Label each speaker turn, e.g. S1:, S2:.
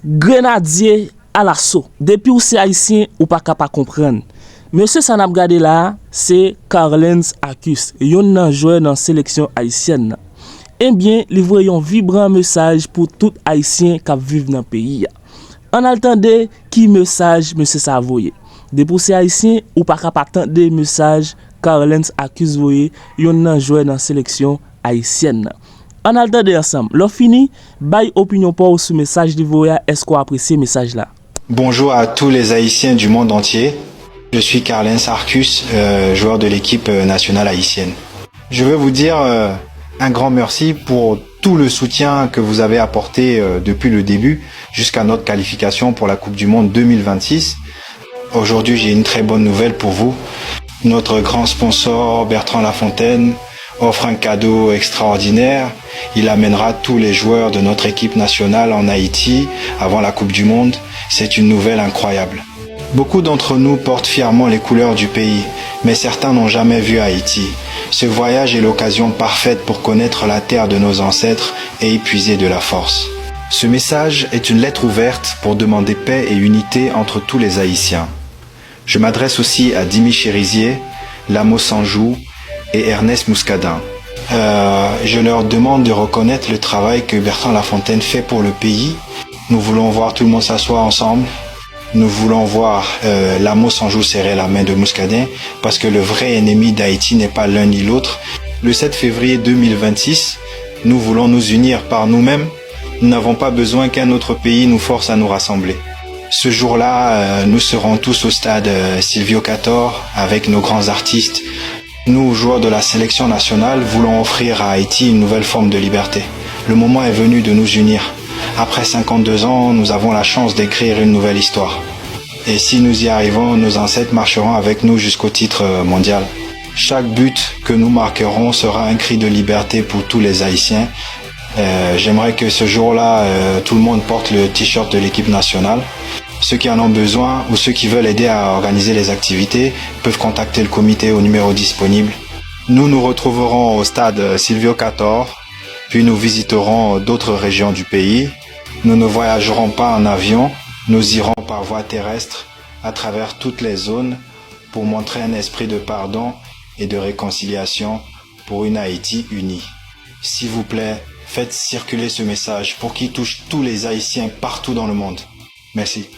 S1: grenadier à l'assaut. Depuis ou c'est haïtien ou pas capable comprendre. Monsieur ça n'a regardé là, c'est Carlens Arcus, yon nan joueur dans sélection haïtienne. Eh bien, li voyon vibrant message pour tout haïtien qui vivent dans le pays. En attendant qui message monsieur ça voye. Depuis c'est haïtien ou pas capable attendre message Carlens Arcus voye, yon nan joueur dans sélection haïtienne. En attendant ensemble, l'on fini, bay opinion pour ce message de voya, est-ce qu'on apprécie message là?
S2: Bonjour à tous les haïtiens du monde entier. Je suis Carlens Arcus, joueur de l'équipe nationale haïtienne. Je veux vous dire un grand merci pour tout le soutien que vous avez apporté depuis le début jusqu'à notre qualification pour la Coupe du Monde 2026. Aujourd'hui, j'ai une très bonne nouvelle pour vous. Notre grand sponsor Bertrand Lafontaine offre un cadeau extraordinaire. Il amènera tous les joueurs de notre équipe nationale en Haïti avant la Coupe du Monde. C'est une nouvelle incroyable. Beaucoup d'entre nous portent fièrement les couleurs du pays, mais certains n'ont jamais vu Haïti. Ce voyage est l'occasion parfaite pour connaître la terre de nos ancêtres et y puiser de la force. Ce message est une lettre ouverte pour demander paix et unité entre tous les Haïtiens. Je m'adresse aussi à Dimi Chérizier, Lamo Sanjou et Ernest Mouscadin. Je leur demande de reconnaître le travail que Bertrand Lafontaine fait pour le pays. Nous voulons voir tout le monde s'asseoir ensemble. Nous voulons voir Lamo Sanjou serrer la main de Mouscadin parce que le vrai ennemi d'Haïti n'est pas l'un ni l'autre. Le 7 février 2026, nous voulons nous unir par nous-mêmes. Nous n'avons pas besoin qu'un autre pays nous force à nous rassembler. Ce jour-là, nous serons tous au stade Silvio Cator avec nos grands artistes. Nous, joueurs de la sélection nationale, voulons offrir à Haïti une nouvelle forme de liberté. Le moment est venu de nous unir. Après 52 ans, nous avons la chance d'écrire une nouvelle histoire. Et si nous y arrivons, nos ancêtres marcheront avec nous jusqu'au titre mondial. Chaque but que nous marquerons sera un cri de liberté pour tous les Haïtiens. J'aimerais que ce jour-là, tout le monde porte le t-shirt de l'équipe nationale. Ceux qui en ont besoin ou ceux qui veulent aider à organiser les activités peuvent contacter le comité au numéro disponible. Nous nous retrouverons au stade Silvio Cator, puis nous visiterons d'autres régions du pays. Nous ne voyagerons pas en avion, nous irons par voie terrestre à travers toutes les zones pour montrer un esprit de pardon et de réconciliation pour une Haïti unie. S'il vous plaît, faites circuler ce message pour qu'il touche tous les Haïtiens partout dans le monde. Merci.